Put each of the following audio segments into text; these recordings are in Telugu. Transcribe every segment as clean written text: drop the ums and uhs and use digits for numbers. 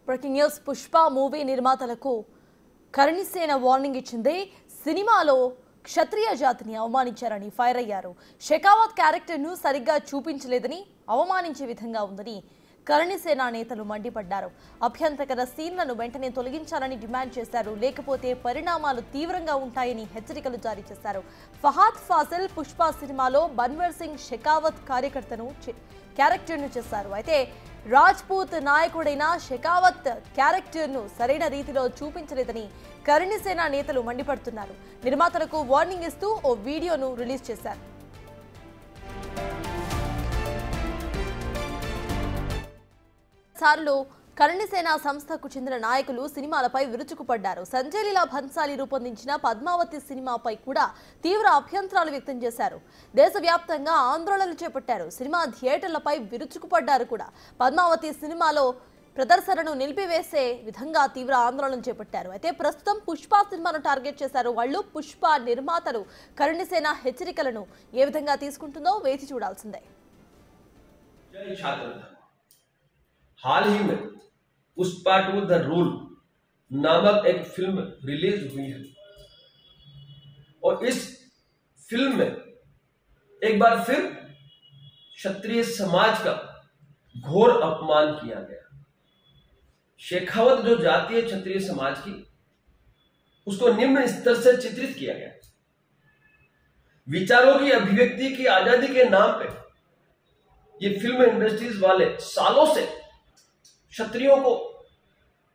బ్రేకింగ్ న్యూస్ పుష్ప మూవీ నిర్మాతలకు కరణిసేన వార్నింగ్ ఇచ్చింది. సినిమాలో క్షత్రియ జాతిని అవమానించారని ఫైర్ అయ్యారు. షెకావత్ క్యారెక్టర్ను సరిగ్గా చూపించలేదని, అవమానించే విధంగా ఉందని కరణిసేన నేతలు మండిపడ్డారు. అభ్యంతరకర సీన్లను వెంటనే తొలగించాలని డిమాండ్ చేశారు. లేకపోతే పరిణామాలు తీవ్రంగా ఉంటాయని హెచ్చరికలు జారీ చేశారు. ఫహాద్ ఫాసిల్ పుష్ప సినిమాలో బన్వర్ సింగ్ షెకావత్ క్యారెక్టర్ను చేశారు. అయితే రాజ్పూత్ నాయకుడైన షెకావత్ క్యారెక్టర్ను సరైన రీతిలో చూపించలేదని కరణిసేన నేతలు మండిపడుతున్నారు. నిర్మాతలకు వార్నింగ్ ఇస్తూ ఓ వీడియోను రిలీజ్ చేశారు. సార్లు కరణిసేన సంస్థకు చెందిన నాయకులు సినిమాలపై విరుచుకుపడ్డారు. సంజయ్ లీలా భన్సాలి రూపొందించిన పద్మావతి సినిమాపై కూడా తీవ్ర అభ్యంతరాలు వ్యక్తం చేశారు. దేశవ్యాప్తంగా ఆందోళనలు చేపట్టారు. సినిమా థియేటర్లపై విరుచుకుపడ్డారు కూడా. పద్మావతి సినిమాలో ప్రదర్శనను నిలిపివేసే విధంగా తీవ్ర ఆందోళనలు చేపట్టారు. అయితే ప్రస్తుతం పుష్ప సినిమాను టార్గెట్ చేశారు వాళ్ళు. పుష్ప నిర్మాతలు కరణిసేన హెచ్చరికలను ఏ విధంగా తీసుకుంటుందో వేచి చూడాల్సిందే. हाल ही में पुष्पा 2 द रूल नामक एक फिल्म रिलीज हुई है और इस फिल्म में एक बार फिर क्षत्रिय समाज का घोर अपमान किया गया। शेखावत जो जाति है क्षत्रिय समाज की, उसको निम्न स्तर से चित्रित किया गया। विचारों की अभिव्यक्ति की आजादी के नाम पे ये फिल्म इंडस्ट्रीज वाले सालों से क्षत्रियों को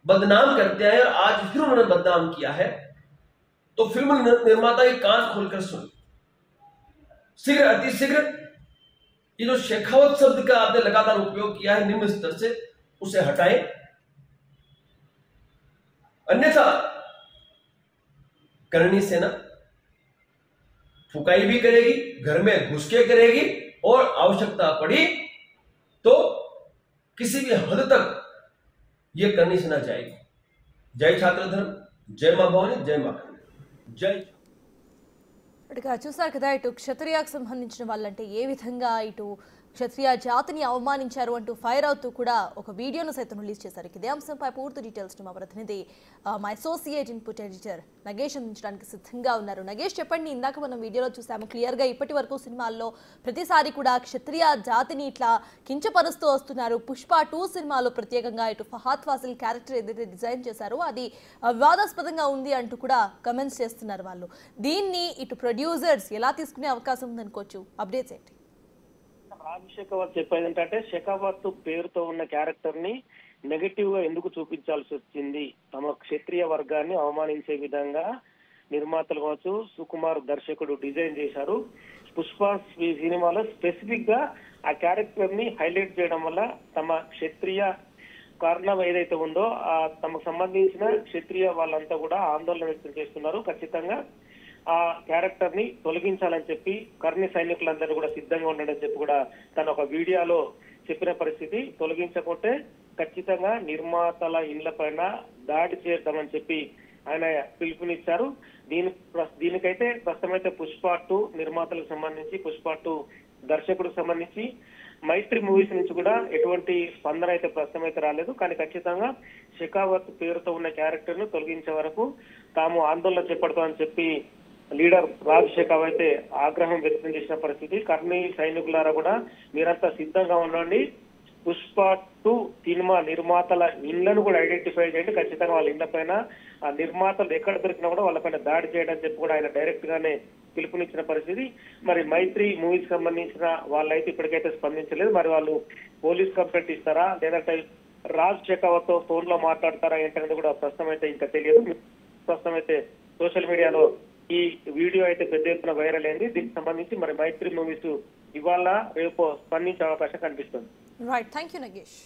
बदनाम करते हैं और आज फिर उन्होंने बदनाम किया है। तो फिल्म निर्माता के कान खोलकर सुन, शीघ्र अतिशीघ्र ये जो शेखावत शब्द का आपने लगातार उपयोग किया है निम्न स्तर से, उसे हटाएं, अन्यथा करणी सेना फुकाई भी करेगी, घर में घुस के करेगी और आवश्यकता पड़ी तो किसी भी हद तक ये करनी सेना जाएगी। जय छात्र धर्म, जय मां भवानी, जय मां कन्या, जय। చూసారు కదా, ఇటు క్షత్రియాకు సంబంధించిన వాళ్ళంటే ఏ విధంగా ఇటు క్షత్రియ జాతిని అవమానించారు అంటూ ఫైర్ అవుతూ కూడా ఒక వీడియోను సైతం రిలీజ్ చేశారు. ఇదే అంశంపై పూర్తి డీటెయిల్స్ మా ప్రతినిధి మా అసోసియేట్ ఇన్పుట్ ఎడిటర్ నగేష్ అందించడానికి సిద్ధంగా ఉన్నారు. నగేష్, చెప్పండి. ఇందాక మనం వీడియోలో చూసాము క్లియర్గా ఇప్పటి వరకు సినిమాల్లో ప్రతిసారి కూడా క్షత్రియ జాతిని ఇట్లా కించపరుస్తూ వస్తున్నారు. పుష్ప 2 సినిమాలో ప్రత్యేకంగా ఇటు ఫహాద్ ఫాసిల్ క్యారెక్టర్ ఏదైతే డిజైన్ చేశారో అది వివాదాస్పదంగా ఉంది అంటూ కూడా కమెంట్స్ చేస్తున్నారు వాళ్ళు. దీన్ని ఇటు ప్రొడ్యూసర్స్ ఎలా తీసుకునే అవకాశం ఉందనుకోవచ్చు? అప్డేట్స్ ఏంటి? షెకావత్ చెప్పేది ఏంటంటే, షెకావత్ పేరుతో ఉన్న క్యారెక్టర్ ని నెగటివ్ గా ఎందుకు చూపించాల్సి వచ్చింది, తమ క్షత్రియ వర్గాన్ని అవమానించే విధంగా నిర్మాతలు కావచ్చు, సుకుమార్ దర్శకుడు డిజైన్ చేశారు. పుష్ప సినిమాలో స్పెసిఫిక్ గా ఆ క్యారెక్టర్ ని హైలైట్ చేయడం వల్ల తమ క్షత్రియ కారణం ఏదైతే ఉందో తమకు సంబంధించిన క్షత్రియ వాళ్ళంతా కూడా ఆందోళన వ్యక్తం చేస్తున్నారు. ఖచ్చితంగా ఆ క్యారెక్టర్ ని తొలగించాలని చెప్పి కర్ణి సైనికులందరూ కూడా సిద్ధంగా ఉండడం చెప్పి కూడా తన ఒక వీడియోలో చెప్పిన పరిస్థితి. తొలగించకుంటే ఖచ్చితంగా నిర్మాతల ఇళ్ల పైన దాడి చేద్దామని చెప్పి ఆయన పిలుపునిచ్చారు. దీనికైతే ప్రస్తుతమైతే పుష్ప 2 నిర్మాతలకు సంబంధించి, పుష్ప 2 దర్శకుడికి సంబంధించి మైత్రి మూవీస్ నుంచి కూడా ఎటువంటి స్పందన అయితే ప్రస్తుతం అయితే రాలేదు. కానీ ఖచ్చితంగా షెకావత్ పేరుతో ఉన్న క్యారెక్టర్ ను తొలగించే వరకు తాము ఆందోళన చేపడతామని చెప్పి లీడర్ రాజ్ షెకావత్ అయితే ఆగ్రహం వ్యక్తం చేసిన పరిస్థితి. కర్ణి సైనికులారా కూడా మీరంతా సిద్ధంగా ఉండండి, పుష్ప 2 సినిమా నిర్మాతల ఇళ్లను కూడా ఐడెంటిఫై చేయండి, ఖచ్చితంగా వాళ్ళ ఇళ్ల పైన ఆ నిర్మాతలు ఎక్కడ దొరికినా కూడా వాళ్ళపైన దాడి చేయడం చెప్పి కూడా ఆయన డైరెక్ట్ గానే పిలుపునిచ్చిన పరిస్థితి. మరి మైత్రి మూవీకి సంబంధించిన వాళ్ళైతే ఇప్పటికైతే స్పందించలేదు. మరి వాళ్ళు పోలీస్ కంప్లైంట్ ఇస్తారా, లేదంటే రాజ్ షెకావత్ తో ఫోన్ లో మాట్లాడతారా ఏంటనేది కూడా ప్రస్తుతం అయితే ఇంకా తెలియదు. ప్రస్తుతం అయితే సోషల్ మీడియాలో ఈ వీడియో అయితే పెద్ద ఎత్తున వైరల్ అయింది. దీనికి సంబంధించి మరి మైత్రి మూవీస్ ఇవాళ రేపు స్పందించే అవకాశం కనిపిస్తుంది. Right, thank you Nagesh.